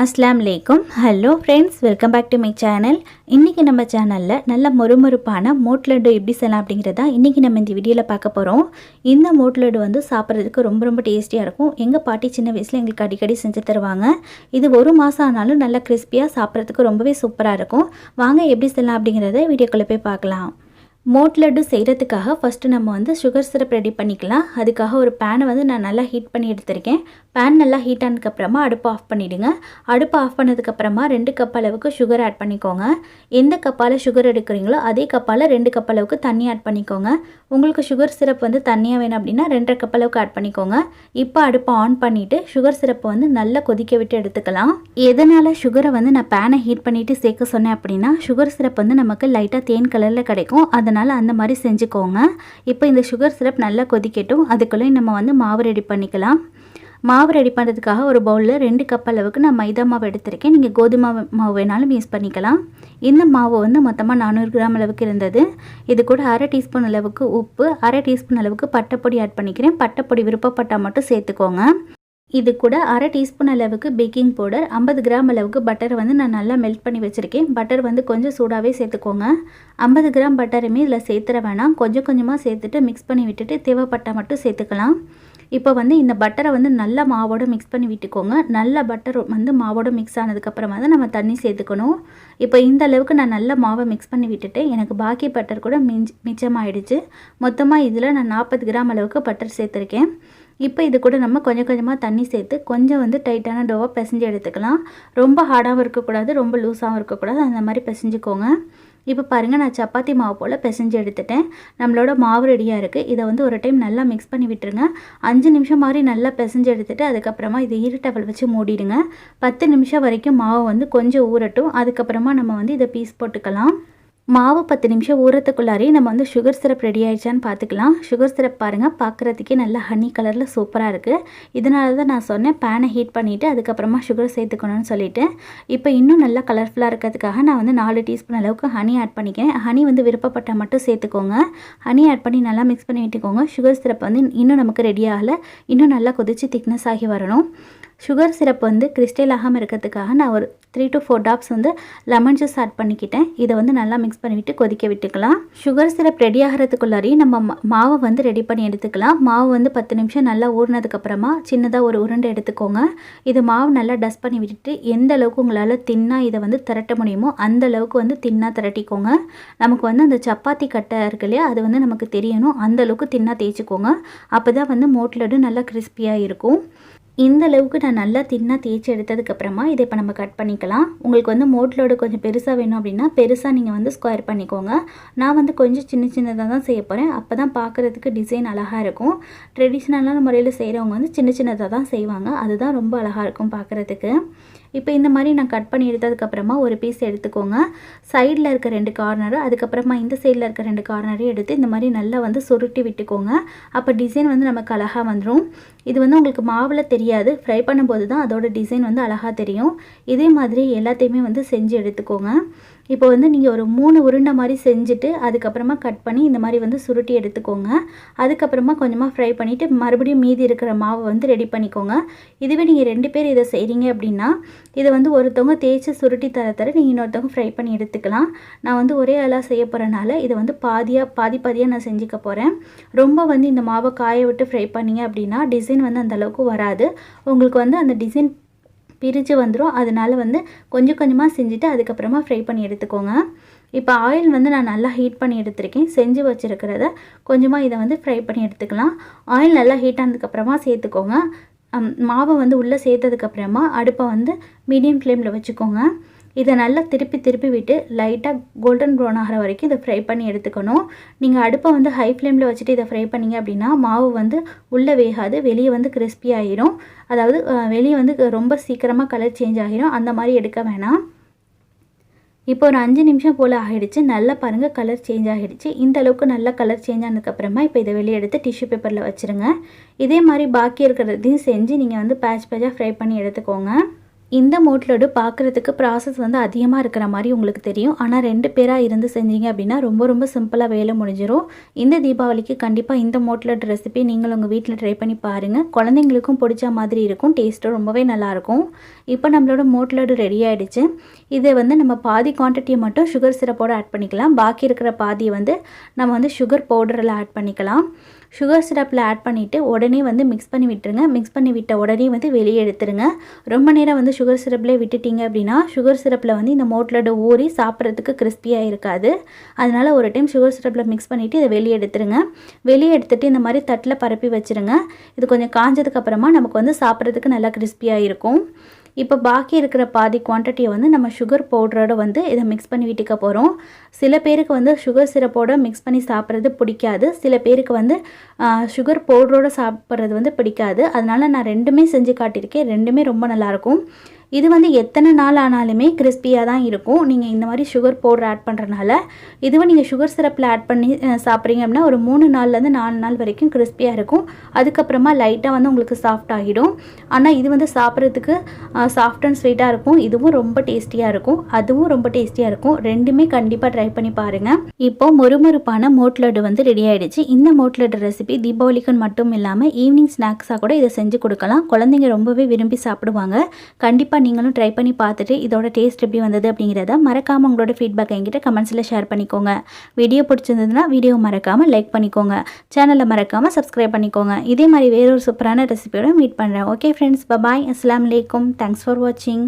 Assalamu Alaikum. Hello friends, welcome back to my channel. இன்னைக்கு நம்ம சேனல்ல நல்ல மொறுமொறுப்பான மோட் லட்டு எப்படி செய்யலாம் அப்படிங்கறத இன்னைக்கு நம்ம இந்த வீடியோல பார்க்க போறோம். இந்த மோட் லட்டு வந்து சாப்பிடுறதுக்கு ரொம்ப டேஸ்டியா இருக்கும். எங்க பாட்டி சின்ன வயசுல எங்களுக்கு அடிக்கடி செஞ்சு தருவாங்க. இது ஒரு மாசம் ஆனாலும் நல்ல கிறிஸ்பியா சாப்பிடுறதுக்கு ரொம்பவே சூப்பரா இருக்கும். வாங்க எப்படி செய்யலாம் அப்படிங்கறத வீடியோக்குள்ள போய் பார்க்கலாம். மோட் லட்டு செய்கிறதுக்காக ஃபஸ்ட்டு நம்ம வந்து சுகர் சிரப் ரெடி பண்ணிக்கலாம். அதுக்காக ஒரு பேனை வந்து நான் நல்லா ஹீட் பண்ணி எடுத்திருக்கேன். பேன் நல்லா ஹீட் ஆனதுக்கப்புறமா அடுப்பு ஆஃப் பண்ணிவிடுங்க. அடுப்பு ஆஃப் பண்ணதுக்கப்புறமா 2 கப் அளவுக்கு சுகர் ஆட் பண்ணிக்கோங்க. எந்த கப்பால் சுகர் எடுக்கிறீங்களோ அதே கப்பால் 2 கப் அளவுக்கு தண்ணி ஆட் பண்ணிக்கோங்க. உங்களுக்கு சுகர் சிரப் வந்து தண்ணியாக வேணும் அப்படின்னா 2.5 கப் அளவுக்கு ஆட் பண்ணிக்கோங்க. இப்போ அடுப்பை ஆன் பண்ணிவிட்டு சுகர் சிரப்பை வந்து நல்லா கொதிக்க விட்டு எடுத்துக்கலாம். எதனால் சுகரை வந்து நான் பேனை ஹீட் பண்ணிவிட்டு சேர்க்க சொன்னேன் அப்படின்னா சுகர் சிரப் வந்து நமக்கு லைட்டாக தேன் கலரில் கிடைக்கும். அதனால் அந்த மாதிரி செஞ்சுக்கோங்க. இப்போ இந்த சுகர் சிரப் நல்லா கொதிக்கட்டும். அதுக்குள்ளே நம்ம வந்து மாவு ரெடி பண்ணிக்கலாம். மாவு ரெடி பண்ணுறதுக்காக ஒரு பவுலில் 2 கப் அளவுக்கு நான் மைதா மாவு எடுத்திருக்கேன். நீங்கள் கோதுமை மாவு வேணாலும் யூஸ் பண்ணிக்கலாம். இந்த மாவு வந்து மொத்தமாக 400 கிராம் அளவுக்கு இருந்தது. இது கூட 1/2 டீஸ்பூன் அளவுக்கு உப்பு, 1/2 டீஸ்பூன் அளவுக்கு பட்டைப்பொடி ஆட் பண்ணிக்கிறேன். பட்டைப்பொடி விருப்பப்பட்டால் மட்டும் சேர்த்துக்கோங்க. இது கூட 1/2 டீஸ்பூன் அளவுக்கு பேக்கிங் பவுடர், 50 கிராம் அளவுக்கு பட்டரை வந்து நான் நல்லா மெல்ட் பண்ணி வச்சுருக்கேன். பட்டர் வந்து கொஞ்சம் சூடாகவே சேர்த்துக்கோங்க. 50 கிராம் பட்டருமே இதில் சேர்த்துற வேணாம். கொஞ்சமாக சேர்த்துட்டு மிக்ஸ் பண்ணி விட்டுட்டு தேவைப்பட்டால் மட்டும் சேர்த்துக்கலாம். இப்போ வந்து இந்த பட்டரை வந்து நல்லா மாவோடு மிக்ஸ் பண்ணி விட்டுக்கோங்க. நல்ல பட்டர் வந்து மாவோடு மிக்ஸ் ஆனதுக்கப்புறமா தான் நம்ம தண்ணி சேர்த்துக்கணும். இப்போ இந்த அளவுக்கு நான் நல்லா மாவை மிக்ஸ் பண்ணி விட்டுட்டேன். எனக்கு பாக்கி பட்டர் கூட மிச்சமாகிடுச்சு. மொத்தமாக இதில் நான் 40 கிராம் அளவுக்கு பட்டர் சேர்த்துருக்கேன். இப்போ இது கூட நம்ம கொஞ்சமாக தண்ணி சேர்த்து கொஞ்சம் வந்து டைட்டான டோவாக பிசைஞ்சு எடுத்துக்கலாம். ரொம்ப ஹார்டாகவும் இருக்கக்கூடாது, ரொம்ப லூஸாகவும் இருக்கக்கூடாது. அந்த மாதிரி பிசைஞ்சுக்கோங்க. இப்போ பாருங்கள், நான் சப்பாத்தி மாவு போல் பிசைஞ்சு எடுத்துட்டேன். நம்மளோட மாவு ரெடியாக இருக்குது. இதை வந்து ஒரு டைம் நல்லா மிக்ஸ் பண்ணி விட்டுருங்க. 5 நிமிஷம் மாதிரி நல்லா பிசைஞ்சு எடுத்துகிட்டு அதுக்கப்புறமா இது ஈரட்டவல் வச்சு மூடிடுங்க. 10 நிமிஷம் வரைக்கும் மாவு வந்து கொஞ்சம் ஊறட்டும். அதுக்கப்புறமா நம்ம வந்து இதை பீஸ் போட்டுக்கலாம். மாவு 10 நிமிஷம் ஊறத்துக்குள்ளாரே நம்ம வந்து சுகர் சிரப் ரெடி ஆயிடுச்சான்னு பார்த்துக்கலாம். சுகர் சிரப் பாருங்கள், பார்க்குறதுக்கே நல்லா ஹனி கலரில் சூப்பராக இருக்குது. இதனால தான் நான் சொன்னேன் பேனை ஹீட் பண்ணிவிட்டு அதுக்கப்புறமா சுகர் சேர்த்துக்கணும்னு சொல்லிவிட்டு. இப்போ இன்னும் நல்லா கலர்ஃபுல்லாக இருக்கிறதுக்காக நான் வந்து 4 டீஸ்பூன் அளவுக்கு ஹனி ஆட் பண்ணிக்கிறேன். ஹனி வந்து விருப்பப்பட்டால் மட்டும் சேர்த்துக்கோங்க. ஹனி ஆட் பண்ணி நல்லா மிக்ஸ் பண்ணி விட்டுக்கோங்க. சுகர் சிரப் வந்து இன்னும் நமக்கு ரெடி ஆகலை. இன்னும் நல்லா கொதித்து திக்னஸ் ஆகி வரணும். சுகர் சிரப் வந்து கிறிஸ்டல் ஆகாமல் இருக்கிறதுக்காக நான் ஒரு 3 to 4 டாப்ஸ் வந்து லெமன் ஜூஸ் ஆட் பண்ணிக்கிட்டேன். இதை வந்து நல்லா மிக்ஸ் பண்ணிவிட்டு கொதிக்க விட்டுக்கலாம். சுகர் சிரப் ரெடி ஆகிறதுக்குள்ளாரி நம்ம மாவை வந்து ரெடி பண்ணி எடுத்துக்கலாம். மாவு வந்து 10 நிமிஷம் நல்லா ஊறினதுக்கப்புறமா சின்னதாக ஒரு உருண்டை எடுத்துக்கோங்க. இது மாவு நல்லா டஸ்ட் பண்ணி விட்டுட்டு எந்த அளவுக்கு உங்களால் தின்னாக இதை வந்து திரட்ட முடியுமோ அந்த அளவுக்கு வந்து தின்னாக திரட்டிக்கோங்க. நமக்கு வந்து அந்த சப்பாத்தி கட்டை இருக்கு இல்லையா, அது வந்து நமக்கு தெரியணும். அந்த அளவுக்கு தின்னாக தேய்ச்சிக்கோங்க. அப்போ தான் வந்து மோட் லட்டு நல்லா கிறிஸ்பியாக இருக்கும். இந்த அளவுக்கு நான் நல்லா தின்னாக தேய்ச்சி எடுத்ததுக்கப்புறமா இதை இப்போ நம்ம கட் பண்ணிக்கலாம். உங்களுக்கு வந்து மோட் லட்டு கொஞ்சம் பெருசாக வேணும் அப்படின்னா பெருசாக நீங்கள் வந்து ஸ்கொயர் பண்ணிக்கோங்க. நான் வந்து கொஞ்சம் சின்னதாக தான் செய்ய போகிறேன். அப்போ தான் பார்க்குறதுக்கு டிசைன் அழகாக இருக்கும். ட்ரெடிஷ்னலான முறையில் செய்கிறவங்க வந்து சின்னதாக தான் செய்வாங்க. அதுதான் ரொம்ப அழகாக இருக்கும் பார்க்குறதுக்கு. இப்போ இந்த மாதிரி நான் கட் பண்ணி எடுத்ததுக்கப்புறமா ஒரு பீஸ் எடுத்துக்கோங்க. சைடில் இருக்க 2 கார்னரு, அதுக்கப்புறமா இந்த சைடில் இருக்க 2 கார்னரையும் எடுத்து இந்த மாதிரி நல்லா வந்து சுருட்டி விட்டுக்கோங்க. அப்போ டிசைன் வந்து நமக்கு அழகாக வந்துடும். இது வந்து உங்களுக்கு மாவில் தெரியாது, ஃப்ரை பண்ணும்போது தான் அதோட டிசைன் வந்து அழகாக தெரியும். இதே மாதிரி எல்லாத்தையுமே வந்து செஞ்சு எடுத்துக்கோங்க. இப்போ வந்து நீங்கள் ஒரு 3 உருண்டை மாதிரி செஞ்சுட்டு அதுக்கப்புறமா கட் பண்ணி இந்த மாதிரி வந்து சுருட்டி எடுத்துக்கோங்க. அதுக்கப்புறமா கொஞ்சமாக ஃப்ரை பண்ணிவிட்டு மறுபடியும் மீதி இருக்கிற மாவை வந்து ரெடி பண்ணிக்கோங்க. இதுவே நீங்கள் 2 பேர் இதை செய்கிறீங்க அப்படின்னா இதை வந்து ஒருத்தவங்க தேய்ச்சி சுருட்டி தர நீங்கள் இன்னொருத்தவங்க ஃப்ரை பண்ணி எடுத்துக்கலாம். நான் வந்து ஒரே ஆளாக செய்ய போகிறனால இதை வந்து பாதியாக நான் செஞ்சுக்க போகிறேன். ரொம்ப வந்து இந்த மாவை காய விட்டு ஃப்ரை பண்ணிங்க அப்படின்னா டிசைன் வந்து அந்த அளவுக்கு வராது. உங்களுக்கு வந்து அந்த டிசைன் பிரித்து வந்துடும். அதனால் வந்து கொஞ்சமாக செஞ்சுட்டு அதுக்கப்புறமா ஃப்ரை பண்ணி எடுத்துக்கோங்க. இப்போ ஆயில் வந்து நான் நல்லா ஹீட் பண்ணி எடுத்துருக்கேன். செஞ்சு வச்சுருக்கிறத கொஞ்சமாக இதை வந்து ஃப்ரை பண்ணி எடுத்துக்கலாம். ஆயில் நல்லா ஹீட் ஆனதுக்கப்புறமா சேர்த்துக்கோங்க. மாவை வந்து உள்ளே சேர்த்ததுக்கப்புறமா அடுப்பை வந்து மீடியம் ஃப்ளேமில் வச்சுக்கோங்க. இதை நல்லா திருப்பி விட்டு லைட்டாக கோல்டன் ப்ரௌன் ஆகிற வரைக்கும் இதை ஃப்ரை பண்ணி எடுத்துக்கணும். நீங்கள் அடுப்பை வந்து ஹை ஃப்ளேமில் வச்சுட்டு இதை ஃப்ரை பண்ணிங்க அப்படின்னா மாவு வந்து உள்ளே வேகாது, வெளியே வந்து கிறிஸ்பி ஆகிரும். அதாவது வெளியே வந்து ரொம்ப சீக்கிரமாக கலர் சேஞ்ச் ஆகிரும். அந்த மாதிரி எடுக்க வேணாம். இப்போ ஒரு 5 நிமிஷம் போல் ஆகிடுச்சு. நல்லா பாருங்கள், கலர் சேஞ்ச் ஆகிடுச்சு. இந்த அளவுக்கு நல்லா கலர் சேஞ்ச் ஆனதுக்கப்புறமா இப்போ இதை வெளியே எடுத்து டிஷ்யூ பேப்பரில் வச்சுருங்க. இதே மாதிரி பாக்கி இருக்கிறதையும் செஞ்சு நீங்கள் வந்து பேட்சாக ஃப்ரை பண்ணி எடுத்துக்கோங்க. இந்த மோட் லட்டு பார்க்குறதுக்கு ப்ராசஸ் வந்து அதிகமாக இருக்கிற மாதிரி உங்களுக்கு தெரியும். ஆனால் 2 பேராக இருந்து செஞ்சீங்க அப்படின்னா ரொம்ப சிம்பிளாக வேலை முடிஞ்சிடும். இந்த தீபாவளிக்கு கண்டிப்பாக இந்த மோட் லட்டு ரெசிபி நீங்களும் உங்கள் வீட்டில் ட்ரை பண்ணி பாருங்கள். குழந்தைங்களுக்கும் பிடிச்ச மாதிரி இருக்கும். டேஸ்ட்டும் ரொம்பவே நல்லாயிருக்கும். இப்போ நம்மளோட மோட் லட்டு ரெடி ஆகிடுச்சு. இதை வந்து நம்ம பாதி குவான்டிட்டியை மட்டும் சுகர் சிரப்போடு ஆட் பண்ணிக்கலாம். பாக்கி இருக்கிற பாதியை வந்து நம்ம வந்து சுகர் பவுடரில் ஆட் பண்ணிக்கலாம். சுகர் சிரப்பில் ஆட் பண்ணிவிட்டு உடனே வந்து மிக்ஸ் பண்ணி விட்டுருங்க. மிக்ஸ் பண்ணி விட்ட உடனே வந்து வெளியே எடுத்துருங்க. ரொம்ப நேரம் வந்து சுகர் சிரப்லேயே விட்டுட்டிங்க அப்படின்னா சுகர் சிரப்பில் வந்து இந்த மோட் லட்டு ஊறி சாப்பிட்றதுக்கு கிறிஸ்பியாக இருக்காது. அதனால் ஒரு டைம் சுகர் சிரப்பில் மிக்ஸ் பண்ணிவிட்டு இதை வெளியே எடுத்துருங்க. வெளியே எடுத்துகிட்டு இந்த மாதிரி தட்டில் பரப்பி வச்சுருங்க. இது கொஞ்சம் காஞ்சதுக்கப்புறமா நமக்கு வந்து சாப்பிட்றதுக்கு நல்லா கிறிஸ்பியாக இருக்கும். இப்போ பாக்கி இருக்கிற பாதி குவான்டிட்டியை வந்து நம்ம சுகர் பவுடரோட வந்து இதை மிக்ஸ் பண்ணி விட்டுக்க போகிறோம். சில பேருக்கு வந்து சுகர் சிரப்போட மிக்ஸ் பண்ணி சாப்பிட்றது பிடிக்காது. சில பேருக்கு வந்து சுகர் பவுடரோடு சாப்பிட்றது வந்து பிடிக்காது. அதனால் நான் ரெண்டுமே செஞ்சு காட்டியிருக்கேன். ரெண்டுமே ரொம்ப நல்லாயிருக்கும். இது வந்து எத்தனை நாள் ஆனாலுமே கிறிஸ்பியாக தான் இருக்கும். நீங்கள் இந்த மாதிரி சுகர் பவுடர் ஆட் பண்ணுறனால இதுவே நீங்கள் சுகர் சிரப்பில் ஆட் பண்ணி சாப்பிட்றீங்க அப்படின்னா ஒரு 3 நாள்லேருந்து 4 நாள் வரைக்கும் கிறிஸ்பியாக இருக்கும். அதுக்கப்புறமா லைட்டாக வந்து உங்களுக்கு சாஃப்ட் ஆகிடும். ஆனால் இது வந்து சாப்பிட்றதுக்கு சாஃப்ட் அண்ட் ஸ்வீட்டாக இருக்கும். இதுவும் ரொம்ப டேஸ்டியாக இருக்கும். அதுவும் ரொம்ப டேஸ்டியாக இருக்கும். ரெண்டுமே கண்டிப்பாக ட்ரை பண்ணி பாருங்கள். இப்போது மொறுமொறுப்பான மோட் லட்டு வந்து ரெடி ஆகிடுச்சு. இந்த மோட் லட்டு ரெசிபி தீபாவளிக்குன்னு மட்டும் இல்லாமல் ஈவினிங் ஸ்நாக்ஸாக கூட இதை செஞ்சு கொடுக்கலாம். குழந்தைங்க ரொம்பவே விரும்பி சாப்பிடுவாங்க. கண்டிப்பாக நீங்களும் ட்ரை பண்ணி பார்த்துட்டு இதோட டேஸ்ட் எப்படி வந்தது அப்படிங்கிறத மறக்காமல் உங்களோட ஃபீட்பேக் என்கிட்ட கமெண்ட்ஸில் ஷேர் பண்ணிக்கோங்க. வீடியோ பிடிச்சிருந்ததுன்னா வீடியோ மறக்காமல் லைக் பண்ணிக்கோங்க. சேனலை மறக்காமல் சப்ஸ்கிரைப் பண்ணிக்கோங்க. இதே மாதிரி வேறொரு சூப்பரான ரெசிபியோட மீட் பண்ணுறேன். ஓகே ஃப்ரெண்ட்ஸ், பாய். அஸ்ஸலாமு அலைக்கும். தேங்க்ஸ் ஃபார் வாட்சிங்.